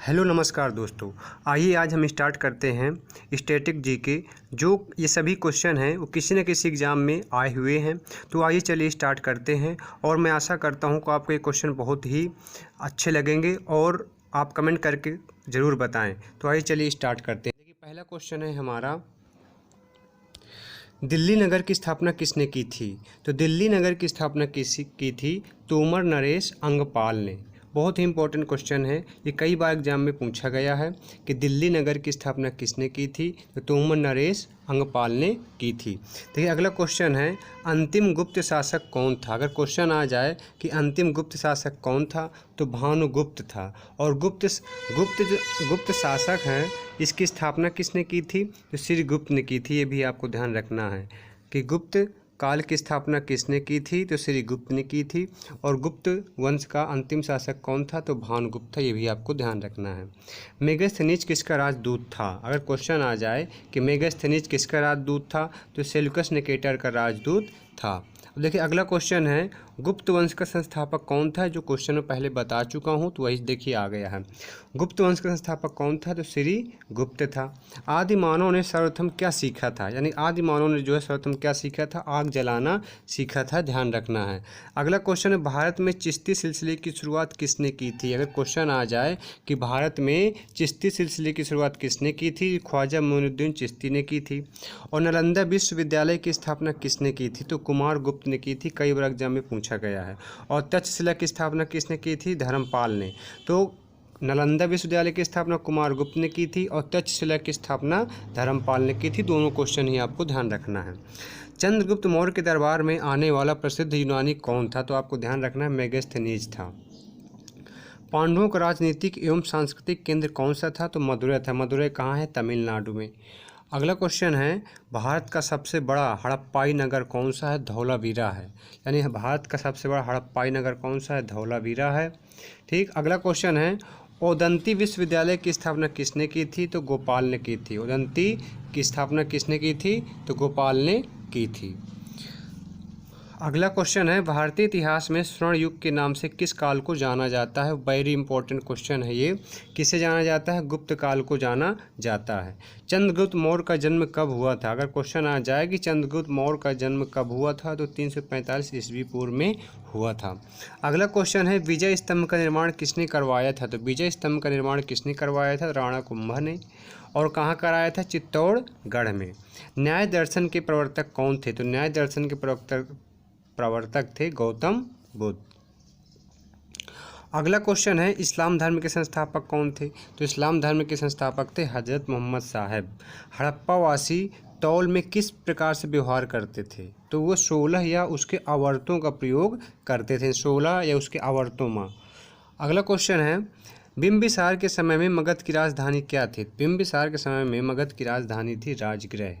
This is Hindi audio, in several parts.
हेलो नमस्कार दोस्तों। आइए आज हम स्टार्ट करते हैं स्टैटिक जीके। जो ये सभी क्वेश्चन हैं वो किसी न किसी एग्ज़ाम में आए हुए हैं। तो आइए चलिए स्टार्ट करते हैं और मैं आशा करता हूँ कि आपको ये क्वेश्चन बहुत ही अच्छे लगेंगे और आप कमेंट करके ज़रूर बताएं। तो आइए चलिए स्टार्ट करते हैं। देखिए पहला क्वेश्चन है हमारा, दिल्ली नगर की स्थापना किसने की थी? तो दिल्ली नगर की स्थापना की थी तोमर नरेश अंगपाल ने। बहुत ही इंपॉर्टेंट क्वेश्चन है, ये कई बार एग्जाम में पूछा गया है कि दिल्ली नगर की स्थापना किसने की थी? तो तोमर नरेश अंगपाल ने की थी। देखिए अगला क्वेश्चन है, अंतिम गुप्त शासक कौन था? अगर क्वेश्चन आ जाए कि अंतिम गुप्त शासक कौन था तो भानुगुप्त था। और गुप्त शासक हैं, इसकी स्थापना किसने की थी? तो श्रीगुप्त ने की थी। ये भी आपको ध्यान रखना है कि गुप्त काल की स्थापना किसने की थी? तो श्रीगुप्त ने की थी। और गुप्त वंश का अंतिम शासक कौन था? तो भानुगुप्त था। ये भी आपको ध्यान रखना है। मेगास्थनीज किसका राजदूत था? अगर क्वेश्चन आ जाए कि मेगास्थनीज किसका राजदूत था तो सेल्यूकस निकेटर का राजदूत था। देखिए अगला क्वेश्चन है, गुप्त वंश का संस्थापक कौन था? जो क्वेश्चन में पहले बता चुका हूँ तो वही देखिए आ गया है। गुप्त वंश का संस्थापक कौन था? तो श्रीगुप्त था। आदि मानव ने सर्वप्रथम क्या सीखा था? यानी आदि मानव ने जो है सर्वप्रथम क्या सीखा था? आग जलाना सीखा था। ध्यान रखना है। अगला क्वेश्चन है, भारत में चिश्ती सिलसिले की शुरुआत किसने की थी? अगर क्वेश्चन आ जाए कि भारत में चिश्ती सिलसिले की शुरुआत किसने की थी? ख्वाजा मोइनुद्दीन चिश्ती ने की थी। और नालंदा विश्वविद्यालय की स्थापना किसने की थी? तो कुमार गुप्त ने की थी। कई बार एग्जाम में पूछा गया है। और तक्षशिला की स्थापना किसने की थी? धर्मपाल ने। तो नालंदा विश्वविद्यालय की स्थापना कुमार गुप्त ने की थी और तक्षशिला की स्थापना धर्मपाल ने की थी। दोनों क्वेश्चन ही आपको ध्यान रखना है। चंद्रगुप्त मौर्य के दरबार में आने वाला प्रसिद्ध यूनानी कौन था? तो आपको ध्यान रखना है, मेगास्थनीज था। पांडवों का राजनीतिक एवं सांस्कृतिक केंद्र कौन सा था? तो मदुरै था। मदुरै कहाँ है? तमिलनाडु में। अगला क्वेश्चन है, भारत का सबसे बड़ा हड़प्पाई नगर कौन सा है? धौलावीरा है। यानी भारत का सबसे बड़ा हड़प्पाई नगर कौन सा है? धौलावीरा है। ठीक। अगला क्वेश्चन है, ओदंती विश्वविद्यालय की स्थापना किसने की थी? तो गोपाल ने की थी। ओदंती की स्थापना किसने की थी? तो गोपाल ने की थी। अगला क्वेश्चन है, भारतीय इतिहास में स्वर्ण युग के नाम से किस काल को जाना जाता है? वेरी इंपॉर्टेंट क्वेश्चन है ये। किसे जाना जाता है? गुप्त काल को जाना जाता है। चंद्रगुप्त मौर्य का जन्म कब हुआ था? अगर क्वेश्चन आ जाए कि चंद्रगुप्त मौर्य का जन्म कब हुआ था तो 345 ईस्वी पूर्व में हुआ था। अगला क्वेश्चन है, विजय स्तंभ का निर्माण किसने करवाया था? तो विजय स्तंभ का निर्माण किसने करवाया था? राणा कुंभा ने। और कहाँ कराया था? चित्तौड़गढ़ में। न्याय दर्शन के प्रवर्तक कौन थे? तो न्याय दर्शन के प्रवर्तक थे गौतम बुद्ध। अगला क्वेश्चन है, इस्लाम धर्म के संस्थापक कौन थे? तो इस्लाम धर्म के संस्थापक थे हजरत मोहम्मद साहब। हड़प्पावासी तौल में किस प्रकार से व्यवहार करते थे? तो वो 16 या उसके आवर्तों का प्रयोग करते थे। 16 या उसके आवर्तों में। अगला क्वेश्चन है, बिंबिसार के समय में मगध की राजधानी क्या थी? बिंबिसार के समय में मगध की राजधानी थी राजगृह।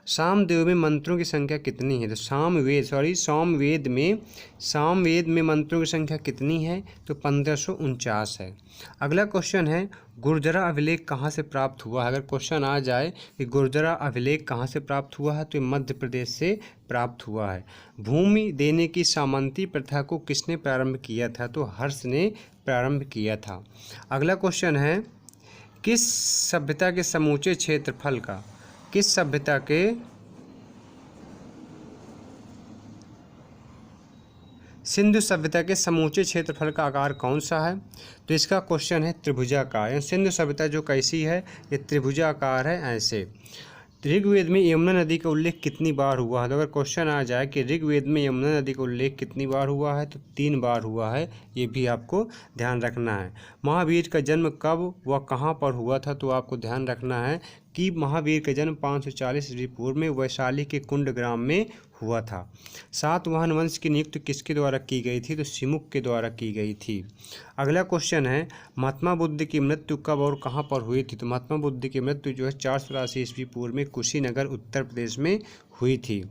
सामवेद में मंत्रों की संख्या कितनी है? तो सामवेद में मंत्रों की संख्या कितनी है? तो 1549 है। अगला क्वेश्चन है, गुर्जरा अभिलेख कहाँ से प्राप्त हुआ है? अगर क्वेश्चन आ जाए कि गुर्जरा अभिलेख कहाँ से प्राप्त हुआ है तो मध्य प्रदेश से प्राप्त हुआ है। भूमि देने की सामंती प्रथा को किसने प्रारंभ किया था? तो हर्ष ने प्रारंभ किया था। अगला क्वेश्चन है, किस सभ्यता के समूचे क्षेत्रफल का सिंधु सभ्यता के समूचे क्षेत्रफल का आकार कौन सा है? तो इसका क्वेश्चन है त्रिभुजाकार। सिंधु सभ्यता जो कैसी है? ये त्रिभुजाकार है ऐसे। ऋग्वेद में यमुना नदी का उल्लेख कितनी बार हुआ है? तो अगर क्वेश्चन आ जाए कि ऋग्वेद में यमुना नदी का उल्लेख कितनी बार हुआ है तो 3 बार हुआ है। ये भी आपको ध्यान रखना है। महावीर का जन्म कब व कहाँ पर हुआ था? तो आपको ध्यान रखना है कि महावीर का जन्म 540 ईस्वी पूर्व में वैशाली के कुंड ग्राम में हुआ था। सातवाहन वंश की नियुक्ति किसके द्वारा की गई थी? तो सिमुक के द्वारा की गई थी। अगला क्वेश्चन है, महात्मा बुद्ध की मृत्यु कब और कहाँ पर हुई थी? तो महात्मा बुद्ध की मृत्यु जो है 480 ईस्वी पूर्व में कुशीनगर उत्तर प्रदेश में हुई थी।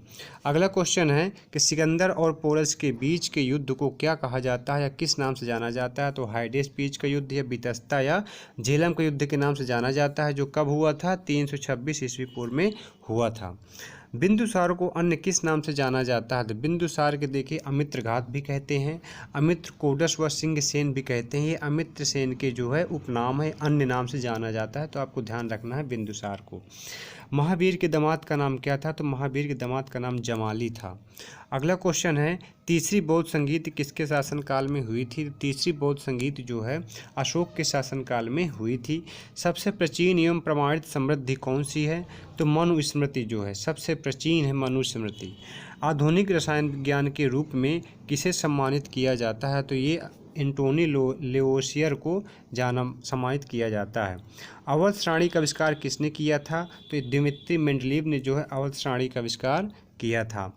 अगला क्वेश्चन है कि सिकंदर और पोरस के बीच के युद्ध को क्या कहा जाता है या किस नाम से जाना जाता है? तो हाइडेस पीच का युद्ध या बितस्ता या झेलम का युद्ध के नाम से जाना जाता है, जो कब हुआ था? 326 ईस्वी पूर्व में हुआ था। बिंदुसार को अन्य किस नाम से जाना जाता है? तो बिंदुसार के देखिए अमित्र घात भी कहते हैं, अमित्र कोडस व सिंह सेन भी कहते हैं। ये अमित्र सेन के जो है उपनाम है, अन्य नाम से जाना जाता है, तो आपको ध्यान रखना है बिंदुसार को। महावीर के दामाद का नाम क्या था? तो महावीर के दामाद का नाम जमाली था। अगला क्वेश्चन है, तीसरी बौद्ध संगीत किसके शासनकाल में हुई थी? तीसरी बौद्ध संगीत जो है अशोक के शासनकाल में हुई थी। सबसे प्राचीन एवं प्रमाणित समृद्धि कौन सी है? तो मनुस्मृति जो है सबसे प्राचीन है, मनुस्मृति। आधुनिक रसायन विज्ञान के रूप में किसे सम्मानित किया जाता है? तो ये एंटोनी लेवोसियर को सम्मानित किया जाता है। अवध सारणी का आविष्कार किसने किया था? तो दिमित्री मेंडलीव ने जो है अवध सारणी का आविष्कार किया था।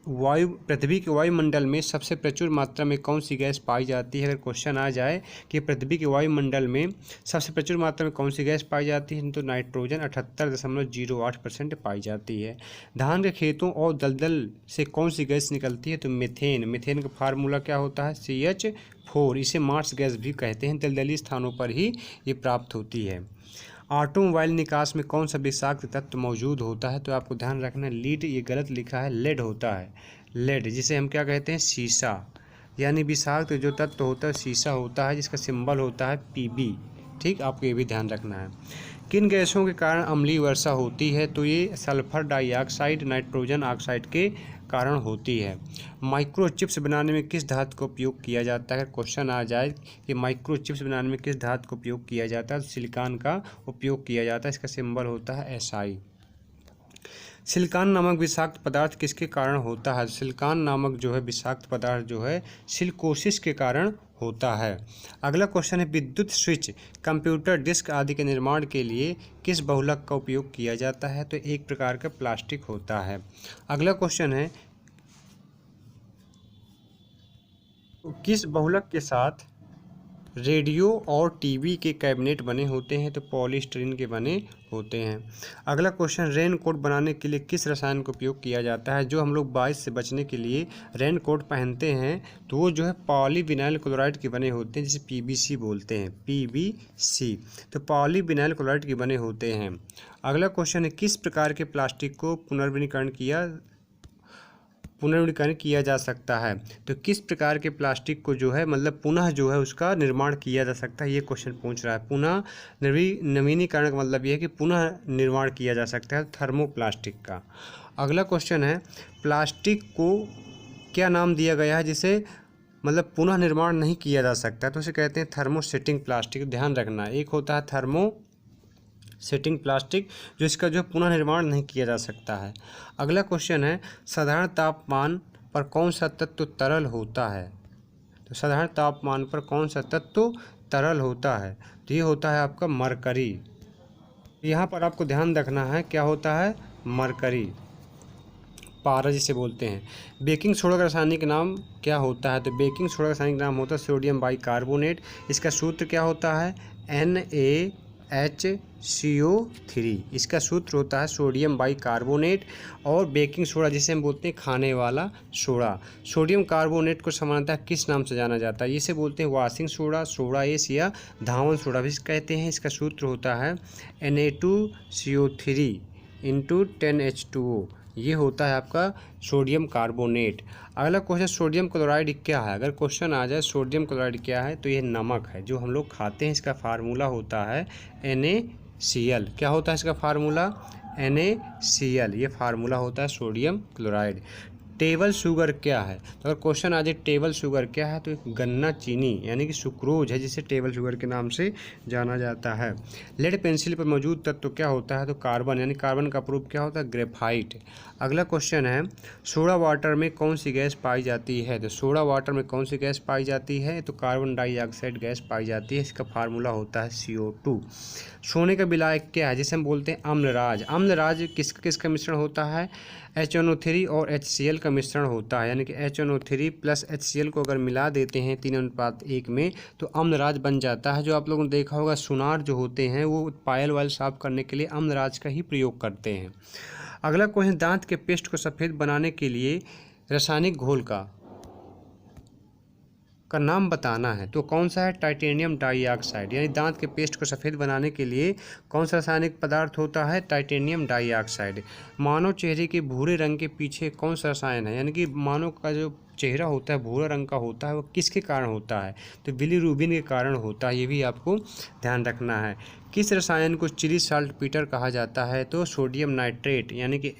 पृथ्वी के वायुमंडल में सबसे प्रचुर मात्रा में कौन सी गैस पाई जाती है? अगर क्वेश्चन आ जाए कि पृथ्वी के वायुमंडल में सबसे प्रचुर मात्रा में कौन सी गैस पाई जाती है, तो नाइट्रोजन 78.08% पाई जाती है। धान के खेतों और दलदल से कौन सी गैस निकलती है? तो मीथेन। मीथेन का फार्मूला क्या होता है? CH4। इसे मार्स गैस भी कहते हैं, दलदली स्थानों पर ही ये प्राप्त होती है। ऑटोमोबाइल निकास में कौन सा विषाक्त तत्व मौजूद होता है? तो आपको ध्यान रखना है, लीड ये गलत लिखा है, लेड होता है। लेड जिसे हम क्या कहते हैं? शीशा। यानी विषाक्त जो तत्व होता है शीशा होता है, जिसका सिंबल होता है Pb। ठीक, आपको ये भी ध्यान रखना है। किन गैसों के कारण अम्लीय वर्षा होती है? तो ये सल्फर डाइऑक्साइड, नाइट्रोजन ऑक्साइड के कारण होती है। माइक्रोचिप्स बनाने में किस धातु का उपयोग किया जाता है? क्वेश्चन आ जाए कि माइक्रोचिप्स बनाने में किस धातु का उपयोग किया जाता है, तो सिलिकॉन का उपयोग किया जाता है, इसका सिंबल होता है Si। सिलिकॉन नामक विषाक्त पदार्थ किसके कारण होता है? सिलिकॉन नामक जो है विषाक्त पदार्थ जो है सिलिकोसिस के कारण होता है। अगला क्वेश्चन है, विद्युत स्विच, कंप्यूटर डिस्क आदि के निर्माण के लिए किस बहुलक का उपयोग किया जाता है? तो एक प्रकार का प्लास्टिक होता है। अगला क्वेश्चन है, किस बहुलक के साथ रेडियो और टीवी के कैबिनेट बने होते हैं? तो पॉलीस्टीरीन के बने होते हैं। अगला क्वेश्चन, रेन कोट बनाने के लिए किस रसायन का उपयोग किया जाता है? जो हम लोग बारिश से बचने के लिए रेन कोट पहनते हैं तो वो जो है पॉलीविनाइल क्लोराइड के बने होते हैं, जिसे PVC बोलते हैं, PVC। तो पॉलीविनाइल क्लोराइड के बने होते हैं। अगला क्वेश्चन है, किस प्रकार के प्लास्टिक को पुनर्वनीकरण किया जा सकता है? तो किस प्रकार के प्लास्टिक को जो है मतलब पुनः जो है उसका निर्माण किया जा सकता है, ये क्वेश्चन पूछ रहा है। पुनः नवीनीकरण का मतलब ये है कि पुनः निर्माण किया जा सकता है थर्मोप्लास्टिक का। अगला क्वेश्चन है, प्लास्टिक को क्या नाम दिया गया है जिसे मतलब पुनः निर्माण नहीं किया जा सकता? तो उसे कहते हैं थर्मोसेटिंग प्लास्टिक। ध्यान रखना, एक होता है थर्मोसेटिंग प्लास्टिक जो इसका जो पुनः निर्माण नहीं किया जा सकता है। अगला क्वेश्चन है, साधारण तापमान पर कौन सा तत्व तरल होता है? तो साधारण तापमान पर कौन सा तत्व तरल होता है? तो ये होता है आपका मरकरी। यहाँ पर आपको ध्यान रखना है, क्या होता है? मरकरी, पारा जिसे बोलते हैं। बेकिंग सोडा का रासायनिक नाम क्या होता है? तो बेकिंग सोडा का रासायनिक नाम होता है सोडियम बाइकार्बोनेट। इसका सूत्र क्या होता है? NaHCO3। इसका सूत्र होता है सोडियम बाइकार्बोनेट। और बेकिंग सोडा जिसे हम बोलते हैं खाने वाला सोडा, सोडियम कार्बोनेट को सामान्यतः किस नाम से जाना जाता है? इसे बोलते हैं वॉशिंग सोडा, सोडा एस या धावन सोडा भी कहते हैं। इसका सूत्र होता है Na2CO3 × 10H2O। ये होता है आपका सोडियम कार्बोनेट। अगला क्वेश्चन, सोडियम क्लोराइड क्या है? अगर क्वेश्चन आ जाए सोडियम क्लोराइड क्या है, तो ये नमक है जो हम लोग खाते हैं। इसका फार्मूला होता है NaCl। क्या होता है इसका फार्मूला? NaCl। ये फार्मूला होता है सोडियम क्लोराइड। टेबल शुगर क्या है? तो अगर क्वेश्चन आ जाए टेबल शुगर क्या है, तो एक गन्ना चीनी यानी कि सुक्रोज है, जिसे टेबल शुगर के नाम से जाना जाता है। लेड पेंसिल पर मौजूद तत्व क्या होता है? तो कार्बन, यानी कार्बन का प्रूफ क्या होता है? ग्रेफाइट। अगला क्वेश्चन है, सोडा वाटर में कौन सी गैस पाई जाती है? तो सोडा वाटर में कौन सी गैस पाई जाती है? तो कार्बन डाइऑक्साइड गैस पाई जाती है। इसका फार्मूला होता है CO2। सोने का विलायक क्या है जिसे हम बोलते हैं अम्लराज? अम्लराज किसका मिश्रण होता है? HNO3 और HCl का मिश्रण होता है, यानी कि HNO3 + HCl को अगर मिला देते हैं 3:1 में तो अम्लराज बन जाता है। जो आप लोगों ने देखा होगा सुनार जो होते हैं वो पायल वायल साफ करने के लिए अम्लराज का ही प्रयोग करते हैं। अगला क्वेश्चन, दांत के पेस्ट को सफ़ेद बनाने के लिए रासायनिक घोल का का नाम बताना है तो कौन सा है? Titanium dioxide. यानी दांत के पेस्ट को सफ़ेद बनाने के लिए कौन सा रासायनिक पदार्थ होता है? Titanium dioxide. मानव चेहरे के भूरे रंग के पीछे कौन सा रसायन है? यानी कि मानव का जो चेहरा होता है भूरा रंग का होता है, वो किसके कारण होता है? तो बिलीरुबिन के कारण होता है, ये भी आपको ध्यान रखना है। किस रसायन को चिली साल्टपीटर कहा जाता है? तो सोडियम नाइट्रेट, यानी कि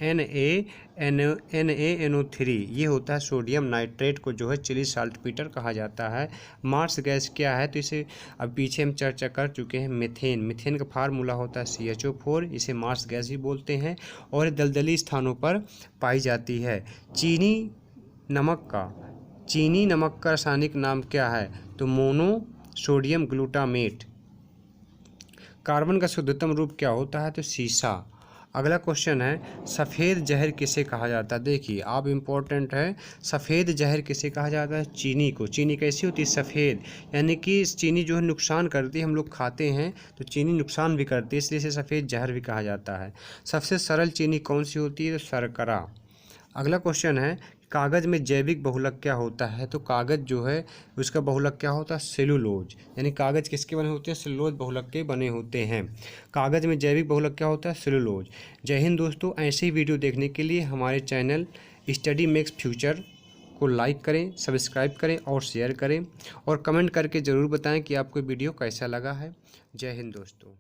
NaNO3, ये होता है सोडियम नाइट्रेट को जो है चिली साल्टपीटर कहा जाता है। मार्स गैस क्या है? तो इसे अब पीछे हम चर्चा कर चुके हैं, मीथेन। मीथेन का फार्मूला होता है CHO4, इसे मार्स गैस भी बोलते हैं और दलदली स्थानों पर पाई जाती है। चीनी नमक का रासायनिक नाम क्या है? तो मोनो सोडियम ग्लूटामेट। कार्बन का शुद्धतम रूप क्या होता है? तो सीसा। अगला क्वेश्चन है, सफ़ेद जहर किसे कहा जाता है? देखिए आप इम्पोर्टेंट है, सफ़ेद जहर किसे कहा जाता है? चीनी को। चीनी कैसी होती है? सफ़ेद, यानी कि चीनी जो है नुकसान करती है, हम लोग खाते हैं तो चीनी नुकसान भी करती है, इसलिए इसे सफ़ेद जहर भी कहा जाता है। सबसे सरल चीनी कौन सी होती है? तो शर्करा। अगला क्वेश्चन है, कागज़ में जैविक बहुलक क्या होता है? तो कागज़ जो है उसका बहुलक क्या होता है? सेलुलोज। यानी कागज़ किसके बने होते हैं? सेलुलोज बहुलक के बने होते हैं। कागज़ में जैविक बहुलक क्या होता है? सेलुलोज। जय हिंद दोस्तों, ऐसे ही वीडियो देखने के लिए हमारे चैनल स्टडी मेक्स फ्यूचर को लाइक करें, सब्सक्राइब करें और शेयर करें और कमेंट करके ज़रूर बताएं कि आपको वीडियो कैसा लगा है। जय हिंद दोस्तों।